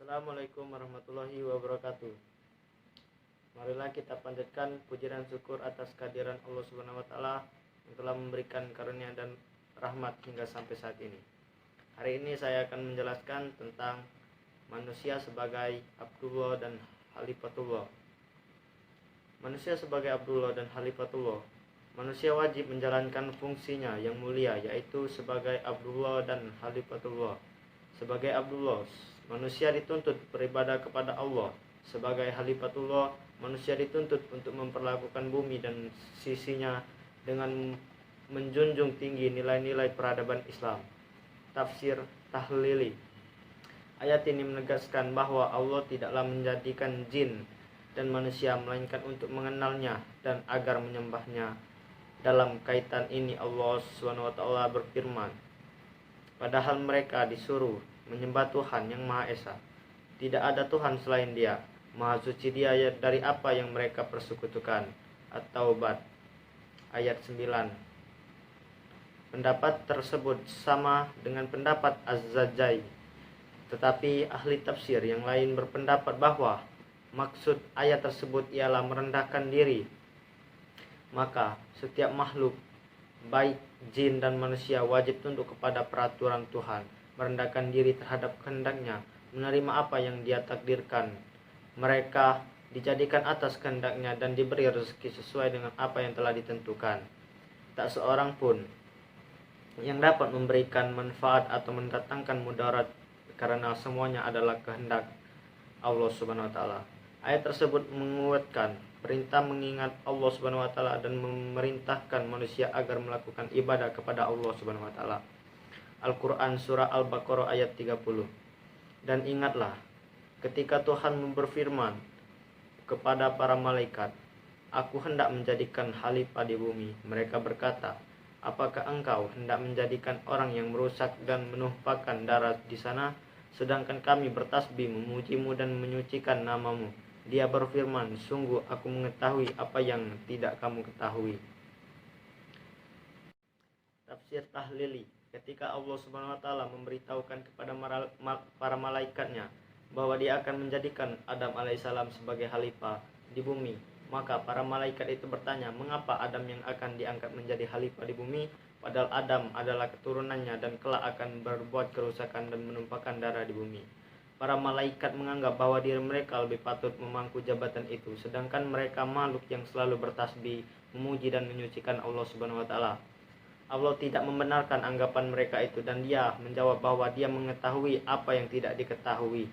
Assalamualaikum warahmatullahi wabarakatuh. Marilah kita panjatkan puji dan syukur atas kehadiran Allah Subhanahu wa taala yang telah memberikan karunia dan rahmat hingga sampai saat ini. Hari ini saya akan menjelaskan tentang manusia sebagai Abdullah dan Khalifatullah. Manusia sebagai Abdullah dan Khalifatullah. Manusia wajib menjalankan fungsinya yang mulia, yaitu sebagai Abdullah dan Khalifatullah. Sebagai Abdullah, manusia dituntut beribadah kepada Allah. Sebagai Khalifatullah, manusia dituntut untuk memperlakukan bumi dan sisinya dengan menjunjung tinggi nilai-nilai peradaban Islam. Tafsir Tahlili. Ayat ini menegaskan bahwa Allah tidaklah menjadikan jin dan manusia melainkan untuk mengenalnya dan agar menyembahnya. Dalam kaitan ini Allah SWT berfirman, padahal mereka disuruh menyembah Tuhan yang Maha Esa. Tidak ada Tuhan selain Dia. Maha suci Dia dari apa yang mereka persekutukan. At-Taubat ayat 9. Pendapat tersebut sama dengan pendapat Az-Zajjaj. Tetapi ahli tafsir yang lain berpendapat bahwa maksud ayat tersebut ialah merendahkan diri. Maka setiap makhluk, baik jin dan manusia, wajib tunduk kepada peraturan Tuhan, merendahkan diri terhadap kehendaknya, menerima apa yang Dia takdirkan. Mereka dijadikan atas kehendaknya dan diberi rezeki sesuai dengan apa yang telah ditentukan. Tak seorang pun yang dapat memberikan manfaat atau mendatangkan mudarat, karena semuanya adalah kehendak Allah Subhanahu wa taala. Ayat tersebut menguatkan perintah mengingat Allah Subhanahu wa taala dan memerintahkan manusia agar melakukan ibadah kepada Allah Subhanahu wa taala. Al-Quran Surah Al-Baqarah ayat 30. Dan ingatlah ketika Tuhan berfirman kepada para malaikat, Aku hendak menjadikan khalifah di bumi. Mereka berkata, apakah engkau hendak menjadikan orang yang merusak dan menumpahkan darah di sana, sedangkan kami bertasbih memujimu dan menyucikan namamu? Dia berfirman, sungguh aku mengetahui apa yang tidak kamu ketahui. Tafsir Tahlili. Ketika Allah Subhanahu wa taala memberitahukan kepada para malaikatnya bahwa Dia akan menjadikan Adam alaihissalam sebagai khalifah di bumi, maka para malaikat itu bertanya, mengapa Adam yang akan diangkat menjadi khalifah di bumi, padahal Adam adalah keturunannya dan kelak akan berbuat kerusakan dan menumpahkan darah di bumi. Para malaikat menganggap bahwa diri mereka lebih patut memangku jabatan itu, sedangkan mereka makhluk yang selalu bertasbih, memuji dan menyucikan Allah Subhanahu wa taala. Allah tidak membenarkan anggapan mereka itu dan Dia menjawab bahwa Dia mengetahui apa yang tidak diketahui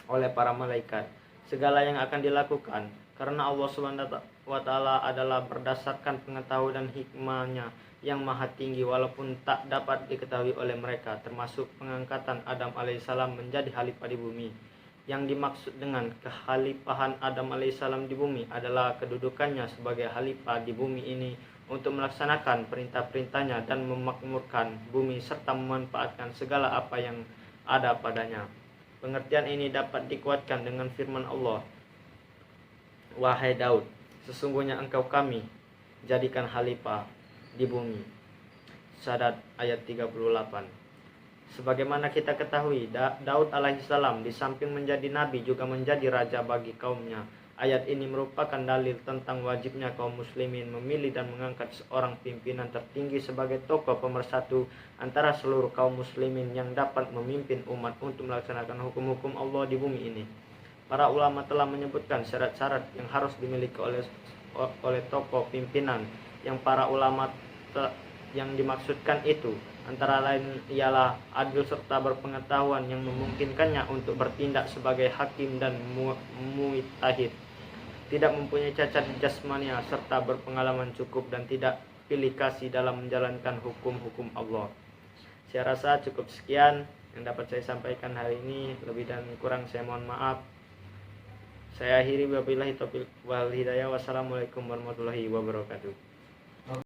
oleh para malaikat. Segala yang akan dilakukan karena Allah Subhanahu wa taala adalah berdasarkan pengetahuan dan hikmahnya yang maha tinggi, walaupun tak dapat diketahui oleh mereka, termasuk pengangkatan Adam alaihissalam menjadi khalifah di bumi. Yang dimaksud dengan kekhalifahan Adam alaihissalam di bumi adalah kedudukannya sebagai khalifah di bumi ini untuk melaksanakan perintah-perintahnya dan memakmurkan bumi serta memanfaatkan segala apa yang ada padanya. Pengertian ini dapat dikuatkan dengan firman Allah, wahai Daud, sesungguhnya engkau kami jadikan khalifah di bumi. Sadat ayat 38. Sebagaimana kita ketahui, Daud alaihissalam di samping menjadi nabi juga menjadi raja bagi kaumnya. Ayat ini merupakan dalil tentang wajibnya kaum muslimin memilih dan mengangkat seorang pimpinan tertinggi sebagai tokoh pemersatu antara seluruh kaum muslimin yang dapat memimpin umat untuk melaksanakan hukum-hukum Allah di bumi ini. Para ulama telah menyebutkan syarat-syarat yang harus dimiliki oleh tokoh pimpinan yang para ulama yang dimaksudkan itu antara lain ialah adil serta berpengetahuan yang memungkinkannya untuk bertindak sebagai hakim dan mujtahid, tidak mempunyai cacat jasmania serta berpengalaman cukup dan tidak pilih kasih dalam menjalankan hukum-hukum Allah. Saya rasa cukup sekian yang dapat saya sampaikan hari ini, lebih dan kurang saya mohon maaf. Saya akhiri wabillahi taufiq wal hidayah. Wassalamualaikum warahmatullahi wabarakatuh.